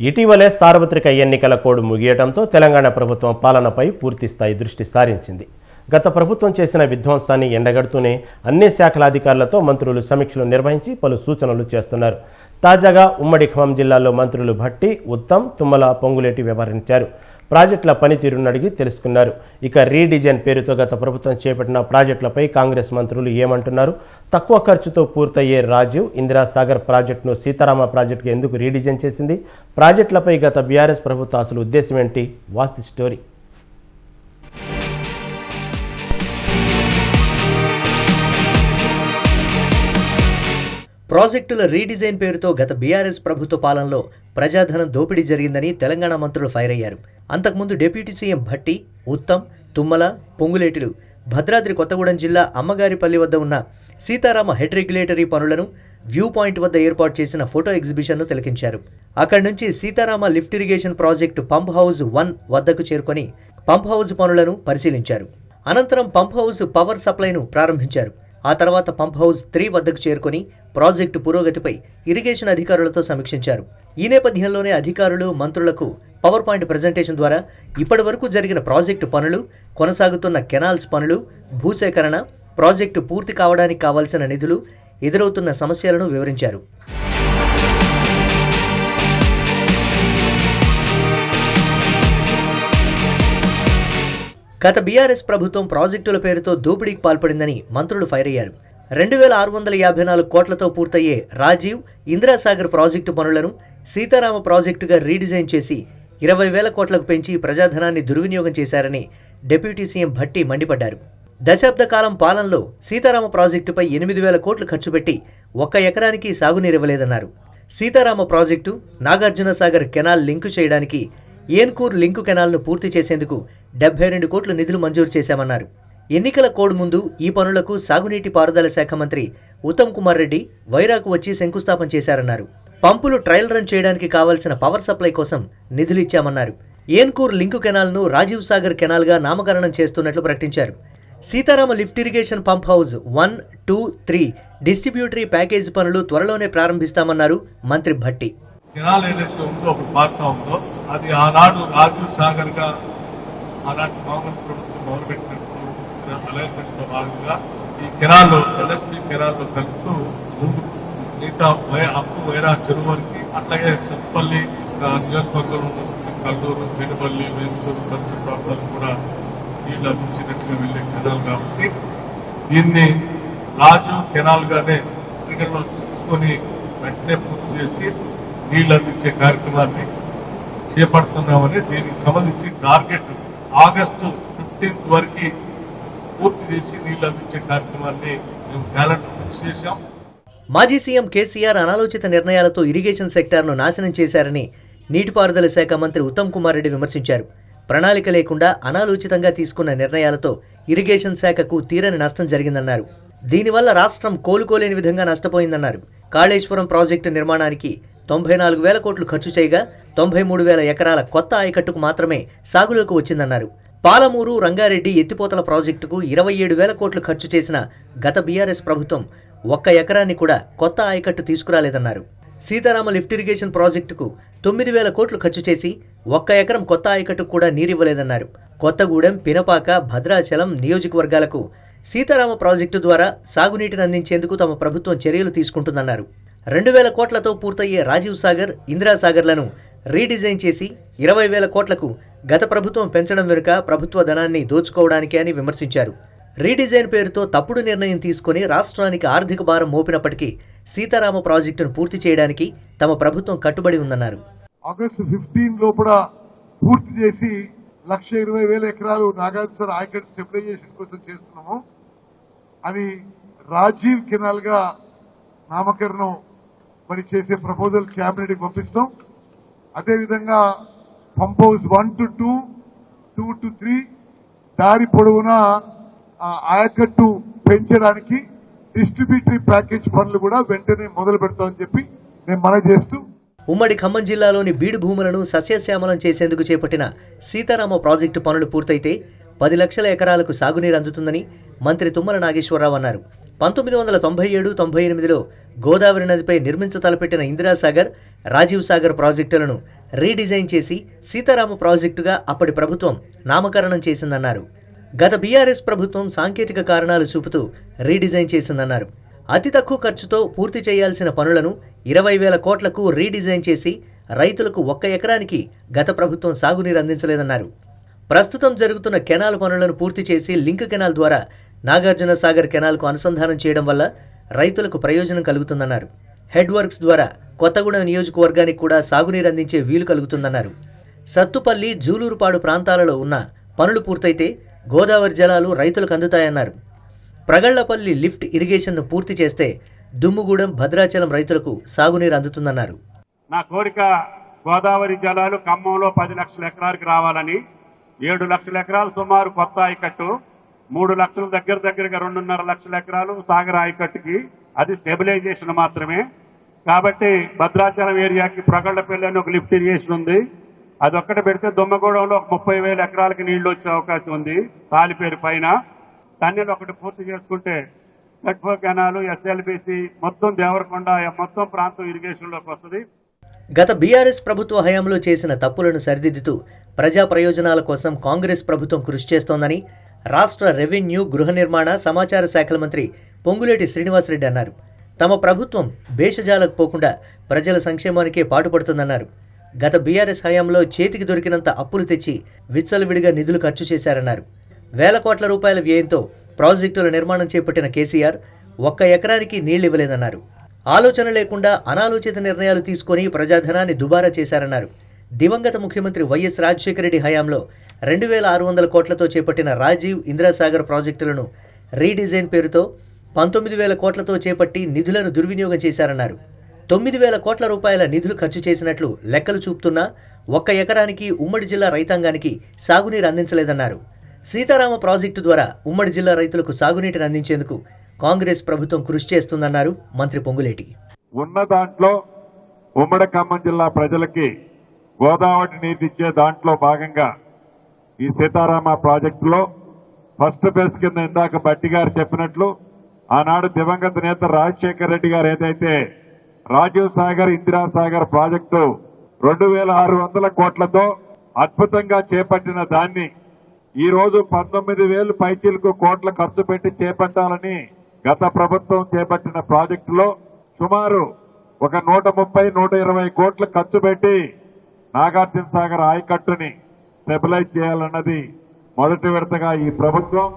ఇటీవలే సార్వత్రిక ఎన్నికల కోడ్ ముగియడంతో తెలంగాణ ప్రభుత్వం పాలనపై పూర్తిస్థాయి దృష్టి సారించింది. గత ప్రభుత్వం చేసిన విధ్వంసాన్ని ఎండగడుతూనే అన్ని శాఖల అధికారులతో మంత్రులు సమీక్షలు నిర్వహించి పలు సూచనలు చేస్తున్నారు. తాజాగా ఉమ్మడి ఖమ్మం జిల్లాలో మంత్రులు భట్టి, ఉత్తమ్, తుమ్మల, పొంగులేటి వ్యవహరించారు. ప్రాజెక్టుల పనితీరును అడిగి తెలుసుకున్నారు. ఇక రీడిజైన్ పేరుతో గత ప్రభుత్వం చేపట్టిన ప్రాజెక్టులపై కాంగ్రెస్ మంత్రులు ఏమంటున్నారు? తక్కువ ఖర్చుతో పూర్తయ్యే రాజీవ్, ఇందిరాసాగర్ ప్రాజెక్టును సీతారామ ప్రాజెక్టుకు ఎందుకు రీడిజైన్ చేసింది? ప్రాజెక్టులపై గత బీఆర్ఎస్ ప్రభుత్వ అసలు ఉద్దేశం ఏంటి? వాస్తు స్టోరీ. ప్రాజెక్టుల రీడిజైన్ పేరుతో గత బీఆర్ఎస్ ప్రభుత్వ పాలనలో ప్రజాధనం దోపిడీ జరిగిందని తెలంగాణ మంత్రులు ఫైర్ అయ్యారు. అంతకుముందు డిప్యూటీ సీఎం భట్టి, ఉత్తమ్, తుమ్మల, పొంగులేటిలు భద్రాద్రి కొత్తగూడెం జిల్లా అమ్మగారిపల్లి వద్ద ఉన్న సీతారామ హెడ్ రెగ్యులేటరీ పనులను వ్యూ పాయింట్ వద్ద ఏర్పాటు చేసిన ఫోటో ఎగ్జిబిషన్ను తిలకించారు. అక్కడి నుంచి Sitarama lift irrigation project pump house 1 వద్దకు చేరుకొని పంప్ హౌస్ పనులను పరిశీలించారు. అనంతరం పంప్ హౌస్ పవర్ సప్లైను ప్రారంభించారు. ఆ తర్వాత పంప్ హౌస్ 3 వద్దకు చేరుకొని ప్రాజెక్టు పురోగతిపై ఇరిగేషన్ అధికారులతో సమీక్షించారు. ఈ నేపథ్యంలోనే అధికారులు, మంత్రులకు పవర్ పాయింట్ ప్రజెంటేషన్ ద్వారా ఇప్పటి వరకు జరిగిన ప్రాజెక్టు పనులు, కొనసాగుతున్న కెనాల్స్ పనులు, భూసేకరణ, ప్రాజెక్టు పూర్తి కావడానికి కావాల్సిన నిధులు, ఎదురవుతున్న సమస్యలను వివరించారు. గత బీఆర్ఎస్ ప్రభుత్వం ప్రాజెక్టుల పేరుతో దోపిడీకి పాల్పడిందని మంత్రులు ఫైర్ అయ్యారు. 2654 కోట్లతో పూర్తయ్యే రాజీవ్, ఇందిరాసాగర్ ప్రాజెక్టు పనులను సీతారామ ప్రాజెక్టుగా రీడిజైన్ చేసి 20,000 కోట్లకు పెంచి ప్రజాధనాన్ని దుర్వినియోగం చేశారని డిప్యూటీ సీఎం భట్టి మండిపడ్డారు. దశాబ్ద కాలం పాలనలో సీతారామ ప్రాజెక్టుపై 8,000 కోట్లు ఖర్చు పెట్టి 1 ఎకరానికి సాగునీరివ్వలేదన్నారు. Sitarama project, Nagarjunasagar canal link చేయడానికి ఏన్కూర్ లింకు కెనాల్ను పూర్తి చేసేందుకు 72 కోట్ల నిధులు మంజూరు చేశామన్నారు. ఎన్నికల కోడ్ ముందు ఈ పనులకు సాగునీటి పారుదల శాఖ మంత్రి ఉత్తమ్ కుమార్ రెడ్డి వైరాకు వచ్చి శంకుస్థాపన చేశారన్నారు. పంపులు ట్రయల్ రన్ చేయడానికి కావాల్సిన పవర్ సప్లై కోసం నిధులు ఇచ్చామన్నారు. ఏన్కూర్ లింకు కెనాల్ను రాజీవ్ సాగర్ కెనాల్గా నామకరణం చేస్తున్నట్లు ప్రకటించారు. Sitarama lift irrigation pump house 1, 2, 3 distributary package పనులు త్వరలోనే ప్రారంభిస్తామన్నారు మంత్రి భట్టి. కెనాల్ ఏదైతే ఉందో ఒక పార్ట్ ఉందో అది ఆనాడు రాజీవ్ సాగర్ గా ఆనాటి కాంగ్రెస్ ప్రభుత్వం మొదలుపెట్టినప్పుడు అలయన్స్లో భాగంగా ఈ కెనాల్లో ఎల్ఎస్పీ కెనాల్లో కలుపుతూ ముందు మిగతా అప్పు వైరా చెరువు వరకు, అట్లాగే సత్పల్లి నియోజకవర్గంలో కల్లూరు, పెనుపల్లి, వేంచూరు పరిసర ప్రాంతాలు కూడా నీళ్లు అందించినట్టుగా వెళ్లే కెనాల్ కాబట్టి దీన్ని రాజీవ్ కెనాల్ గానే పరిగణలో తీసుకొని వెంటనే పూర్తి చేసి నీళ్లు అందించే కార్యక్రమాన్ని చేపడుతున్నామని, దీనికి సంబంధించి టార్గెట్ ఆగస్టు 15 వరకు పూర్తి చేసి నీళ్లు అందించే కార్యక్రమాన్ని మేము క్యాలెండర్ ఫిక్స్ చేశాం. మాజీ సీఎం కేసీఆర్ అనాలోచిత నిర్ణయాలతో ఇరిగేషన్ సెక్టార్ను నాశనం చేశారని నీటిపారుదల శాఖ మంత్రి ఉత్తమ్ కుమార్ రెడ్డి విమర్శించారు. ప్రణాళిక లేకుండా అనాలోచితంగా తీసుకున్న నిర్ణయాలతో ఇరిగేషన్ శాఖకు తీరని నష్టం జరిగిందన్నారు. దీనివల్ల రాష్ట్రం కోలుకోలేని విధంగా నష్టపోయిందన్నారు. కాళేశ్వరం ప్రాజెక్టు నిర్మాణానికి 94,000 కోట్లు ఖర్చు చేయగా 93,000 ఎకరాల కొత్త ఆయకట్టుకు మాత్రమే సాగులోకి వచ్చిందన్నారు. పాలమూరు, రంగారెడ్డి ఎత్తిపోతల ప్రాజెక్టుకు 27,000 కోట్లు ఖర్చు చేసిన గత బీఆర్ఎస్ ప్రభుత్వం 1 ఎకరాన్ని కూడా కొత్త ఆయకట్టు తీసుకురాలేదన్నారు. సీతారామ లిఫ్ట్ ఇరిగేషన్ ప్రాజెక్టుకు 9,000 కోట్లు ఖర్చు చేసి 1 ఎకరం కొత్త ఆయకట్టుకు కూడా నీరివ్వలేదన్నారు. కొత్తగూడెం, పినపాక, భద్రాచలం నియోజకవర్గాలకు సీతారామ ప్రాజెక్టు ద్వారా సాగునీటిని అందించేందుకు తమ ప్రభుత్వం చర్యలు తీసుకుంటుందన్నారు. 2,000 కోట్లతో పూర్తయ్యే రాజీవ్ సాగర్, ఇందిరాసాగర్లను రీడిజైన్ చేసి 20,000 కోట్లకు గత ప్రభుత్వం పెంచడం వెనుక ప్రభుత్వ ధనాన్ని దోచుకోవడానికే అని విమర్శించారు. రీడిజైన్ పేరుతో తప్పుడు నిర్ణయం తీసుకుని రాష్ట్రానికి ఆర్థిక భారం మోపినప్పటికీ సీతారామ ప్రాజెక్టును పూర్తి చేయడానికి తమ ప్రభుత్వం కట్టుబడి ఉందన్నారు. ఆగస్టు 15 లోపల పూర్తి చేసి 1,20,000 ఎకరాలు నాగార్జున ఆయకట్ స్టెబిలైజేషన్ కోసం చేస్తున్నాము. అది రాజీవ్ కెనాల్ గా నామకరణం మరి చేసే ప్రపోజల్ క్యాబినెట్ కి పంపిస్తాం. అదేవిధంగా పంప్ హౌస్ 1 to 2, 2 to 3 దారి పొడవునా ఆయకట్టు పెంచడానికి డిస్ట్రిబ్యూటరీ ప్యాకేజ్ పనులు కూడా వెంటనే మొదలు పెడతామని చెప్పి నేను మనవి చేస్తూ, ఉమ్మడి ఖమ్మం జిల్లాలోని బీడు భూములను సస్యశ్యామలం చేసేందుకు చేపట్టిన సీతారామ ప్రాజెక్టు పనులు పూర్తయితే 10 లక్షల ఎకరాలకు సాగునీరు అందుతుందని మంత్రి తుమ్మల నాగేశ్వరరావు అన్నారు. 1997-98లో గోదావరి నదిపై నిర్మించతలపెట్టిన ఇందిరాసాగర్, రాజీవ్ సాగర్ ప్రాజెక్టులను రీడిజైన్ చేసి సీతారామ ప్రాజెక్టుగా అప్పటి ప్రభుత్వం నామకరణం చేసిందన్నారు. గత బీఆర్ఎస్ ప్రభుత్వం సాంకేతిక కారణాలు చూపుతూ రీడిజైన్ చేసిందన్నారు. అతి తక్కువ ఖర్చుతో పూర్తి చేయాల్సిన పనులను 20,000 కోట్లకు రీడిజైన్ చేసి రైతులకు 1 ఎకరానికి గత ప్రభుత్వం సాగునీరు అందించలేదన్నారు. ప్రస్తుతం జరుగుతున్న కెనాల్ పనులను పూర్తి చేసి లింక్ కెనాల్ ద్వారా నాగార్జున సాగర్ కెనాల్కు అనుసంధానం చేయడం వల్ల రైతులకు ప్రయోజనం కలుగుతుందన్నారు. హెడ్ వర్క్స్ ద్వారా కొత్తగూడెం నియోజకవర్గానికి కూడా సాగునీరు అందించే వీలు కలుగుతుందన్నారు. సత్తుపల్లి, జూలూరుపాడు ప్రాంతాలలో ఉన్న పనులు పూర్తయితే గోదావరి జలాలు రైతులకు అందుతాయన్నారు. ప్రగళ్లపల్లి లిఫ్ట్ ఇరిగేషన్ను పూర్తి చేస్తే దుమ్ముగూడెం, భద్రాచలం రైతులకు సాగునీరు అందుతుందన్నారు. నా కోరిక గోదావరి జలాలు ఖమ్మంలో 10 లక్షల ఎకరాలకు రావాలని. 7 లక్షల ఎకరాలు సుమారు కొత్త ఆయకట్టు, 3 లక్షల దగ్గరగా 2.5 లక్షల ఎకరాలు సాగర్ ఆయకట్టుకి. అది స్టెబిలైజేషన్ మాత్రమే. కాబట్టి భద్రాచలం ఏరియాకి ప్రగళ్లపల్లి అని ఒక లిఫ్ట్ ఇరిగేషన్ ఉంది. అది ఒక్కటి పెడితే దుమ్మగూడెంలో 30,000 ఎకరాలకి నీళ్లు వచ్చే అవకాశం ఉంది. తాలిపేరు పైన తన్నీళ్ళు ఒకటి పూర్తి చేసుకుంటే కట్ఫో కెనాలు, ఎస్ఎల్బిసి మొత్తం దేవరకొండ మొత్తం ప్రాంతం ఇరిగేషన్లోకి వస్తుంది. గత బీఆర్ఎస్ ప్రభుత్వ హయాంలో చేసిన తప్పులను సరిదిద్దుతూ ప్రజా ప్రయోజనాల కోసం కాంగ్రెస్ ప్రభుత్వం కృషి చేస్తోందని రాష్ట్ర రెవెన్యూ, గృహ నిర్మాణ, సమాచార శాఖల మంత్రి పొంగులేటి శ్రీనివాసరెడ్డి అన్నారు. తమ ప్రభుత్వం భేషజాలకు పోకుండా ప్రజల సంక్షేమానికే పాటుపడుతుందన్నారు. గత బీఆర్ఎస్ హయాంలో చేతికి దొరికినంత అప్పులు తెచ్చి విచ్చలవిడిగా నిధులు ఖర్చు చేశారన్నారు. వేల కోట్ల రూపాయల వ్యయంతో ప్రాజెక్టుల నిర్మాణం చేపట్టిన కేసీఆర్ 1 ఎకరానికి నీళ్లివ్వలేదన్నారు. ఆలోచన లేకుండా అనాలోచిత నిర్ణయాలు తీసుకొని ప్రజాధనాన్ని దుబారా చేశారన్నారు. దివంగత ముఖ్యమంత్రి వైఎస్ రాజశేఖర రెడ్డి హయాంలో 2,600 కోట్లతో చేపట్టిన రాజీవ్, ఇందిరాసాగర్ ప్రాజెక్టులను రీడిజైన్ పేరుతో 19,000 కోట్లతో చేపట్టి నిధులను దుర్వినియోగం చేశారన్నారు. 9,000 కోట్ల రూపాయల నిధులు ఖర్చు చేసినట్లు లెక్కలు చూపుతున్నా 1 ఎకరానికి ఉమ్మడి జిల్లా రైతాంగానికి సాగునీరు అందించలేదన్నారు. సీతారామ ప్రాజెక్టు ద్వారా ఉమ్మడి జిల్లా రైతులకు సాగునీటిని అందించేందుకు కాంగ్రెస్ ప్రభుత్వం కృషి చేస్తుందన్నారు మంత్రి పొంగులేటి. ఉన్న దాంట్లో ఉమ్మడి ఖమ్మం జిల్లా ప్రజలకి గోదావరి నీటి ఇచ్చే దాంట్లో భాగంగా ఈ సీతారామ ప్రాజెక్టులో ఫస్ట్ ఫేజ్ కింద ఇందాక బట్టి గారు చెప్పినట్లు ఆనాడు దివంగత నేత రాజశేఖర రెడ్డి గారు ఏదైతే రాజీవ్ సాగర్, ఇందిరాసాగర్ ప్రాజెక్టు 2,600 కోట్లతో అద్భుతంగా చేపట్టిన దాన్ని ఈ రోజు 19,000 పైచీలకు కోట్ల ఖర్చు పెట్టి చేపట్టాలని గత ప్రభుత్వం చేపట్టిన ప్రాజెక్టులో సుమారు ఒక 130-120 కోట్ల ఖర్చు పెట్టి నాగార్జున సాగర్ ఆయకట్టుని స్టెబిలైజ్ చేయాలన్నది మొదటి విడతగా ఈ ప్రభుత్వం